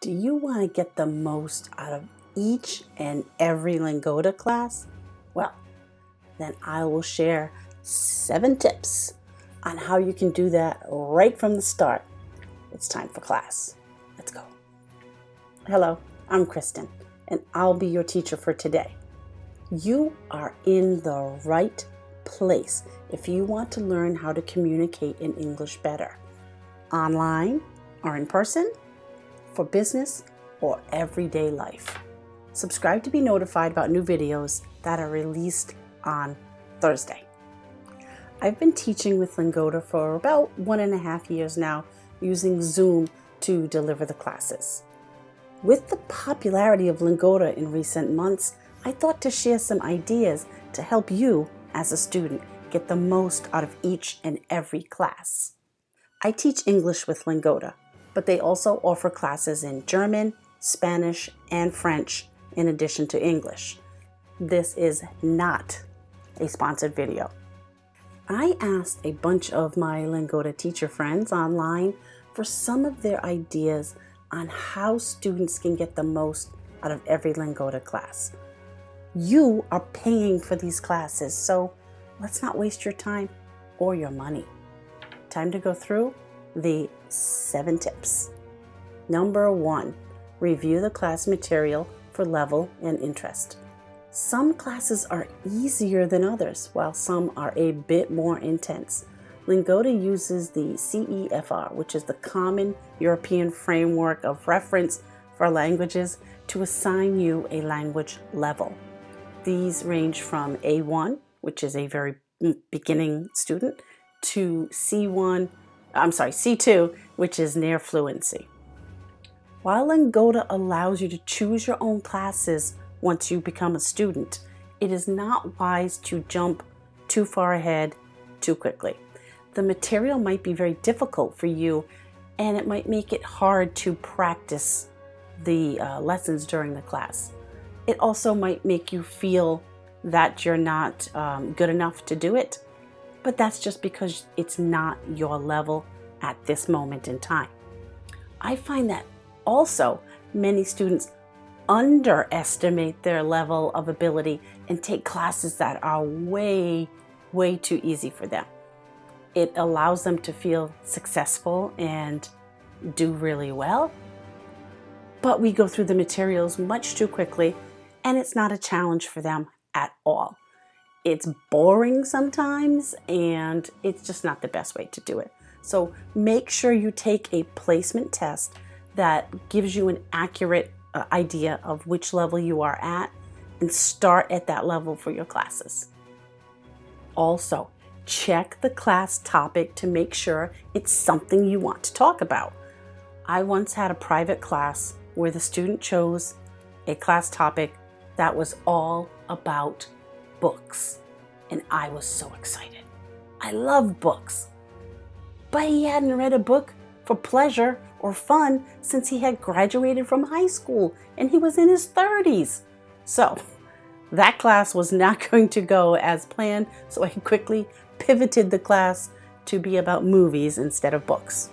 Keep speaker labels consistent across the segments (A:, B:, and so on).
A: Do you want to get the most out of each and every Lingoda class? Well, then I will share 7 tips on how you can do that right from the start. It's time for class. Let's go. Hello, I'm Kristin, and I'll be your teacher for today. You are in the right place if you want to learn how to communicate in English better, online or in person, for business or everyday life. Subscribe to be notified about new videos that are released on Thursday. I've been teaching with Lingoda for about 1.5 years now, using Zoom to deliver the classes. With the popularity of Lingoda in recent months, I thought to share some ideas to help you as a student get the most out of each and every class. I teach English with Lingoda, but they also offer classes in German, Spanish, and French in addition to English. This is not a sponsored video. I asked a bunch of my Lingoda teacher friends online for some of their ideas on how students can get the most out of every Lingoda class. You are paying for these classes, so let's not waste your time or your money. Time to go through the 7 tips. Number 1, review the class material for level and interest. Some classes are easier than others, while some are a bit more intense. Lingoda uses the CEFR, which is the Common European Framework of Reference for Languages, to assign you a language level. These range from A1, which is a very beginning student, to C2, which is near fluency. While Lingoda allows you to choose your own classes once you become a student, it is not wise to jump too far ahead too quickly. The material might be very difficult for you, and it might make it hard to practice the lessons during the class. It also might make you feel that you're not good enough to do it, but that's just because it's not your level at this moment in time. I find that also many students underestimate their level of ability and take classes that are way too easy for them. It allows them to feel successful and do really well, but we go through the materials much too quickly, and it's not a challenge for them at all. It's boring sometimes, and it's just not the best way to do it. So make sure you take a placement test that gives you an accurate idea of which level you are at, and start at that level for your classes. Also, check the class topic to make sure it's something you want to talk about. I once had a private class where the student chose a class topic that was all about books, and I was so excited. I love books, but he hadn't read a book for pleasure or fun since he had graduated from high school, and he was in his 30s. So that class was not going to go as planned, so I quickly pivoted the class to be about movies instead of books,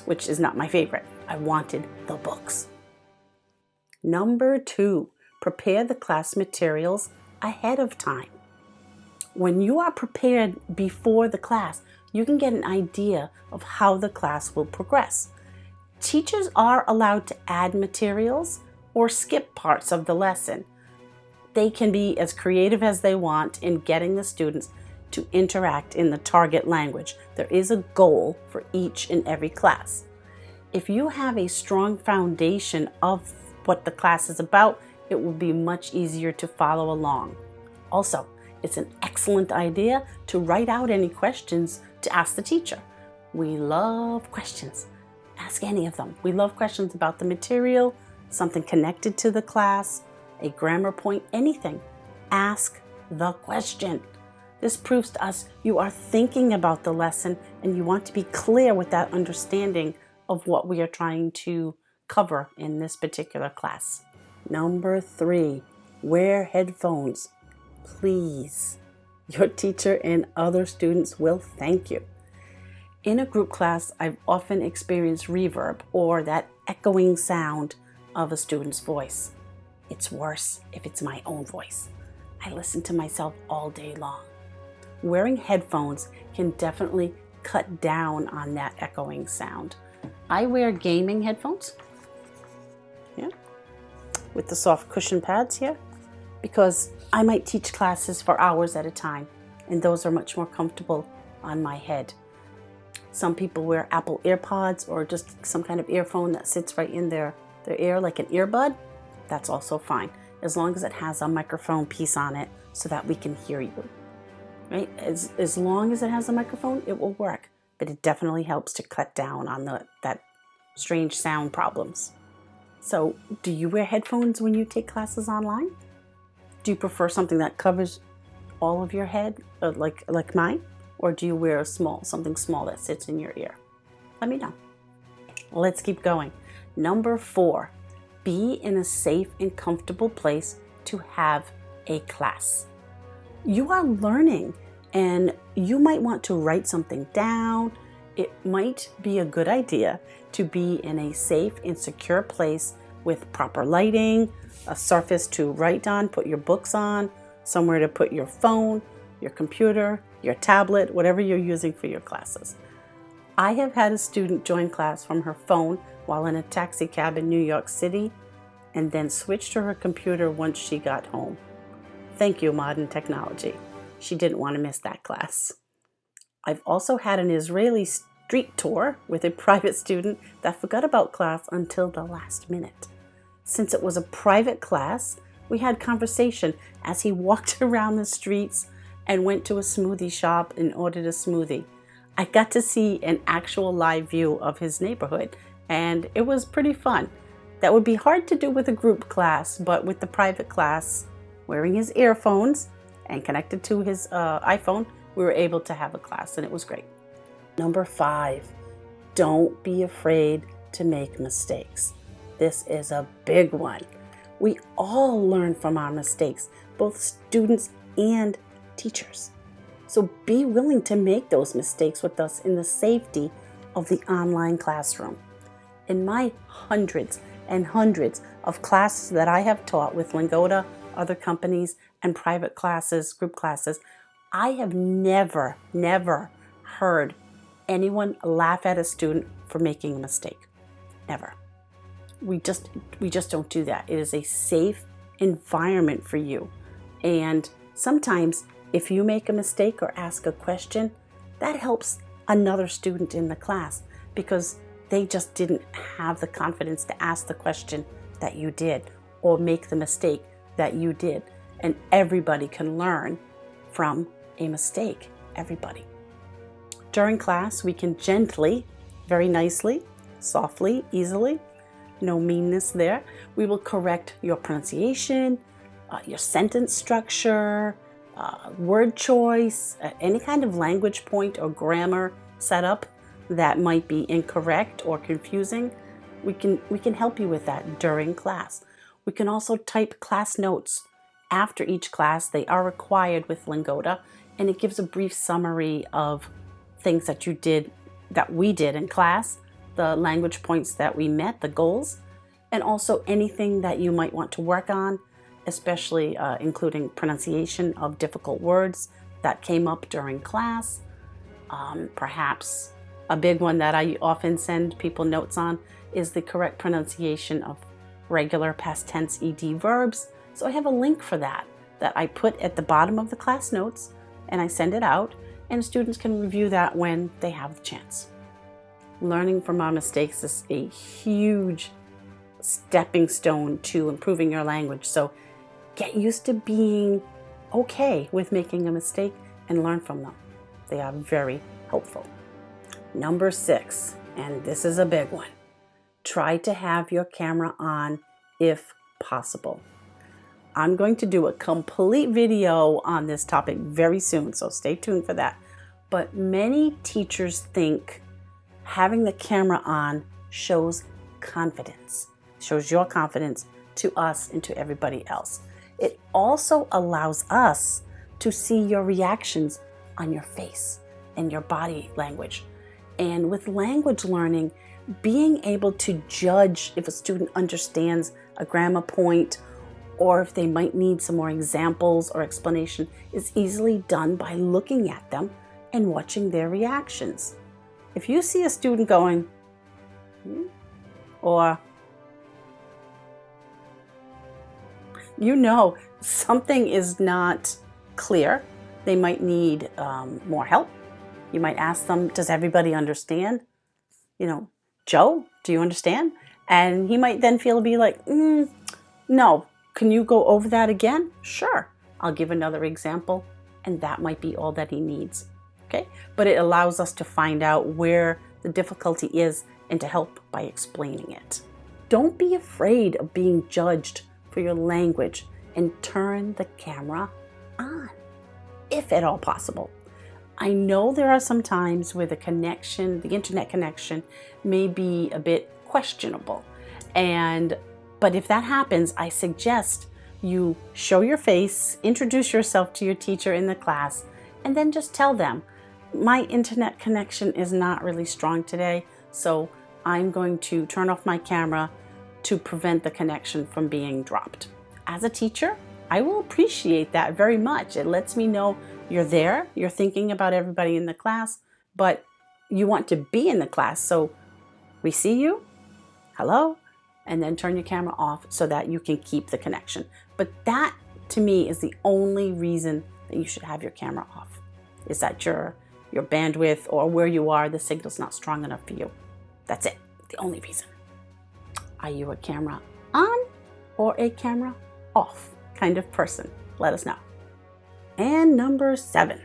A: which is not my favorite. I wanted the books. Number 2, prepare the class materials ahead of time. When you are prepared before the class, you can get an idea of how the class will progress. Teachers are allowed to add materials or skip parts of the lesson. They can be as creative as they want in getting the students to interact in the target language. There is a goal for each and every class. If you have a strong foundation of what the class is about, it will be much easier to follow along. Also, it's an excellent idea to write out any questions to ask the teacher. We love questions. Ask any of them. We love questions about the material, something connected to the class, a grammar point, anything. Ask the question. This proves to us you are thinking about the lesson and you want to be clear with that understanding of what we are trying to cover in this particular class. Number 3, wear headphones. Please. Your teacher and other students will thank you. In a group class, I've often experienced reverb, or that echoing sound of a student's voice. It's worse if it's my own voice. I listen to myself all day long. Wearing headphones can definitely cut down on that echoing sound. I wear gaming headphones, with the soft cushion pads here, because I might teach classes for hours at a time, and those are much more comfortable on my head. Some people wear Apple AirPods or just some kind of earphone that sits right in their ear like an earbud. That's also fine, as long as it has a microphone piece on it so that we can hear you. Right? As long as it has a microphone, it will work, but it definitely helps to cut down on that strange sound problems. So, do you wear headphones when you take classes online? Do you prefer something that covers all of your head, like mine? Or do you wear something small that sits in your ear? Let me know. Let's keep going. Number 4, be in a safe and comfortable place to have a class. You are learning, and you might want to write something down. It might be a good idea to be in a safe and secure place with proper lighting, a surface to write on, put your books on, somewhere to put your phone, your computer, your tablet, whatever you're using for your classes. I have had a student join class from her phone while in a taxi cab in New York City, and then switch to her computer once she got home. Thank you, modern technology. She didn't want to miss that class. I've also had an Israeli street tour with a private student that forgot about class until the last minute. Since it was a private class, we had conversation as he walked around the streets and went to a smoothie shop and ordered a smoothie. I got to see an actual live view of his neighborhood, and it was pretty fun. That would be hard to do with a group class, but with the private class, wearing his earphones and connected to his iPhone, we were able to have a class, and it was great. Number 5, don't be afraid to make mistakes. This is a big one. We all learn from our mistakes, both students and teachers. So be willing to make those mistakes with us in the safety of the online classroom. In my hundreds and hundreds of classes that I have taught with Lingoda, other companies, and private classes, group classes, I have never heard anyone laugh at a student for making a mistake. Never. We just don't do that. It is a safe environment for you. And sometimes if you make a mistake or ask a question, that helps another student in the class because they just didn't have the confidence to ask the question that you did or make the mistake that you did. And everybody can learn from a mistake. Everybody. During class, we can gently, very nicely, softly, easily, no meanness there, we will correct your pronunciation, your sentence structure, word choice, any kind of language point or grammar setup that might be incorrect or confusing. We can help you with that during class. We can also type class notes after each class. They are required with Lingoda, and it gives a brief summary of things that we did in class, the language points that we met, the goals, and also anything that you might want to work on, especially including pronunciation of difficult words that came up during class. Perhaps a big one that I often send people notes on is the correct pronunciation of regular past tense ed verbs. So I have a link for that I put at the bottom of the class notes, and I send it out, and students can review that when they have the chance. Learning from our mistakes is a huge stepping stone to improving your language. So get used to being okay with making a mistake and learn from them. They are very helpful. Number 6, and this is a big one. Try to have your camera on if possible. I'm going to do a complete video on this topic very soon, so stay tuned for that. But many teachers think having the camera on shows confidence, shows your confidence to us and to everybody else. It also allows us to see your reactions on your face and your body language. And with language learning, being able to judge if a student understands a grammar point or if they might need some more examples or explanation is easily done by looking at them and watching their reactions. If you see a student going, or you know something is not clear, they might need more help. You might ask them, does everybody understand? Joe, do you understand? And he might then feel to be like, no, can you go over that again? Sure, I'll give another example, and that might be all that he needs. Okay, but it allows us to find out where the difficulty is and to help by explaining it. Don't be afraid of being judged for your language and turn the camera on, if at all possible. I know there are some times where the internet connection may be a bit questionable. But if that happens, I suggest you show your face, introduce yourself to your teacher in the class, and then just tell them, my internet connection is not really strong today, so I'm going to turn off my camera to prevent the connection from being dropped. As a teacher, I will appreciate that very much. It lets me know you're there, you're thinking about everybody in the class, but you want to be in the class. So we see you, hello, and then turn your camera off so that you can keep the connection. But that, to me, is the only reason that you should have your camera off, is that your bandwidth or where you are, the signal's not strong enough for you. That's it, the only reason. Are you a camera on or a camera off kind of person? Let us know. And number 7,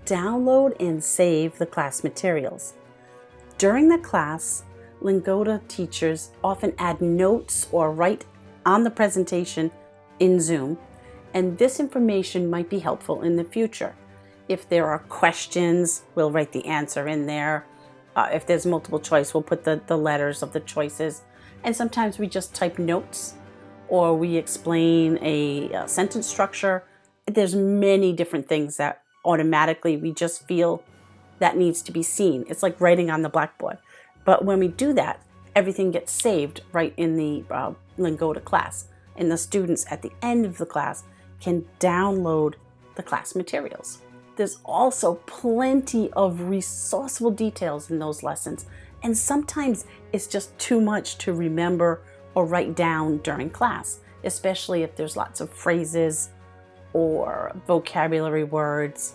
A: download and save the class materials. During the class, Lingoda teachers often add notes or write on the presentation in Zoom, and this information might be helpful in the future. If there are questions, we'll write the answer in there. If there's multiple choice, we'll put the letters of the choices. And sometimes we just type notes or we explain a sentence structure. There's many different things that automatically we just feel that needs to be seen. It's like writing on the blackboard. But when we do that, everything gets saved right in the Lingoda class. And the students at the end of the class can download the class materials. There's also plenty of resourceful details in those lessons. And sometimes it's just too much to remember or write down during class, especially if there's lots of phrases or vocabulary words,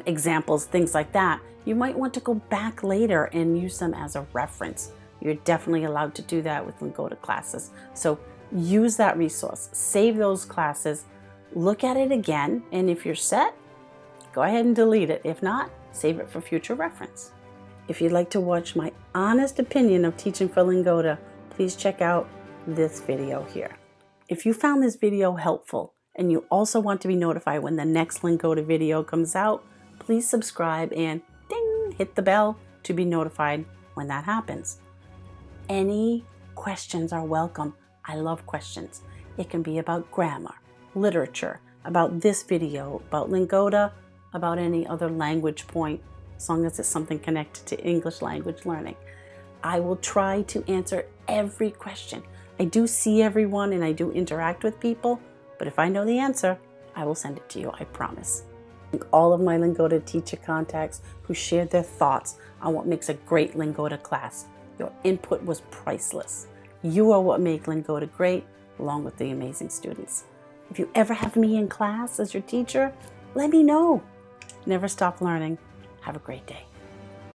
A: examples, things like that. You might want to go back later and use them as a reference. You're definitely allowed to do that with Lingoda classes. So use that resource, save those classes, look at it again, and if you're set, go ahead and delete it. If not, save it for future reference. If you'd like to watch my honest opinion of teaching for Lingoda, please check out this video here. If you found this video helpful and you also want to be notified when the next Lingoda video comes out, please subscribe and ding, hit the bell to be notified when that happens. Any questions are welcome. I love questions. It can be about grammar, literature, about this video, about Lingoda, about any other language point, as long as it's something connected to English language learning. I will try to answer every question. I do see everyone and I do interact with people, but if I know the answer, I will send it to you, I promise. Thank all of my Lingoda teacher contacts who shared their thoughts on what makes a great Lingoda class. Your input was priceless. You are what make Lingoda great, along with the amazing students. If you ever have me in class as your teacher, let me know. Never stop learning. Have a great day.